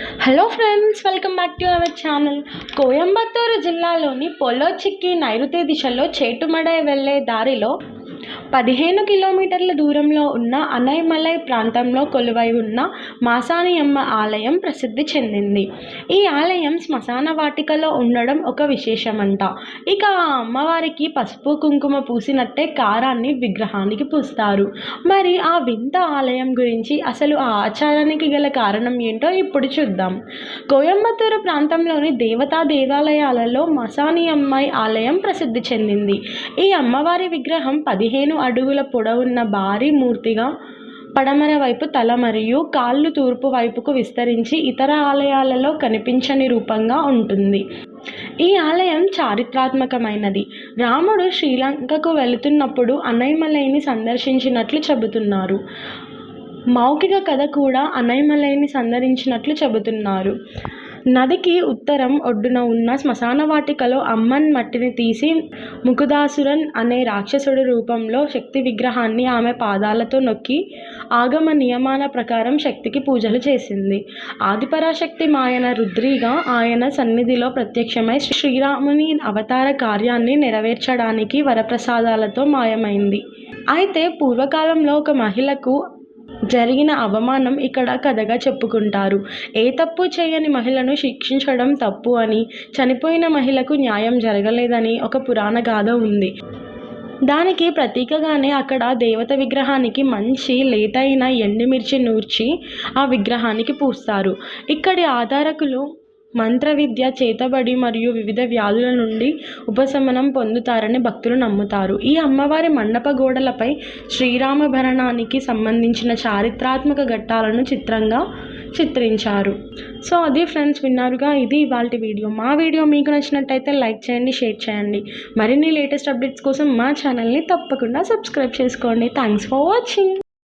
Hello friends, welcome back to our channel. Coimbatore జిల్లాలోని పొలోచిక్కి నైరుతి దిశలో చేటుమడై వెళ్లే దారిలో 15 కిలోమీటర్ల దూరంలో ఉన్న అనైమలై ప్రాంతంలో కొలువై ఉన్న మాసాణియమ్మ ఆలయం ప్రసిద్ధి చెందింది. ఈ ఆలయం శ్మశాన వాటికలో ఉండడం ఒక విశేషమంట. ఇక ఆ అమ్మవారికి పసుపు కుంకుమ పూసినట్టే కారాన్ని విగ్రహానికి పూస్తారు. మరి ఆ వింత ఆలయం గురించి, అసలు ఆ ఆచారానికి గల కారణం ఏంటో ఇప్పుడు చూద్దాం. కోయంబత్తూరు ప్రాంతంలోని దేవతా దేవాలయాలలో మసాణియమ్మ ఆలయం ప్రసిద్ధి చెందింది. ఈ అమ్మవారి విగ్రహం 15 అడుగుల పొడవున్న భారీ మూర్తిగా పడమర వైపు తల మరియు కాళ్ళు తూర్పు వైపుకు విస్తరించి ఇతర ఆలయాలలో కనిపించని రూపంగా ఉంటుంది. ఈ ఆలయం చారిత్రాత్మకమైనది. రాముడు శ్రీలంకకు వెళుతున్నప్పుడు అనైమలైని సందర్శించినట్లు చెబుతున్నారు. మౌఖిక కథ కూడా అనైమలైని సందర్శించినట్లు చెబుతున్నారు. నదికి ఉత్తరం ఒడ్డున ఉన్న శ్మశాన వాటికలో అమ్మన్ మట్టిని తీసి ముకుదాసురన్ అనే రాక్షసుడి రూపంలో శక్తి విగ్రహాన్ని ఆమె పాదాలతో నొక్కి ఆగమ నియమాల ప్రకారం శక్తికి పూజలు చేసింది. ఆదిపరాశక్తి మాయన రుద్రిగా ఆయన సన్నిధిలో ప్రత్యక్షమై శ్రీరాముని అవతార కార్యాన్ని నెరవేర్చడానికి వరప్రసాదాలతో మాయమైంది. అయితే పూర్వకాలంలో ఒక మహిళకు జరిగిన అవమానం ఇక్కడ కథగా చెప్పుకుంటారు. ఏ తప్పు చేయని మహిళను శిక్షించడం తప్పు అని, చనిపోయిన మహిళకు న్యాయం జరగలేదని ఒక పురాణ గాథ ఉంది. దానికి ప్రతీకగానే అక్కడ దేవత విగ్రహానికి మంచి లేతైన ఎండుమిర్చి నూర్చి ఆ విగ్రహానికి పూస్తారు. ఇక్కడి ఆధారకులు మంత్ర విద్య చేతబడి మరియు వివిధ వ్యాధుల నుండి ఉపశమనం పొందుతారని భక్తులు నమ్ముతారు. ఈ అమ్మవారి మండప గోడలపై శ్రీరామభరణానికి సంబంధించిన చారిత్రాత్మక ఘట్టాలను చిత్రంగా చిత్రించారు. సో అది ఫ్రెండ్స్, విన్నారుగా, ఇది ఇవాల్టి వీడియో. మా వీడియో మీకు నచ్చినట్టయితే లైక్ చేయండి, షేర్ చేయండి. మరిన్ని లేటెస్ట్ అప్డేట్స్ కోసం మా ఛానల్ని తప్పకుండా సబ్స్క్రైబ్ చేసుకోండి. Thanks for watching.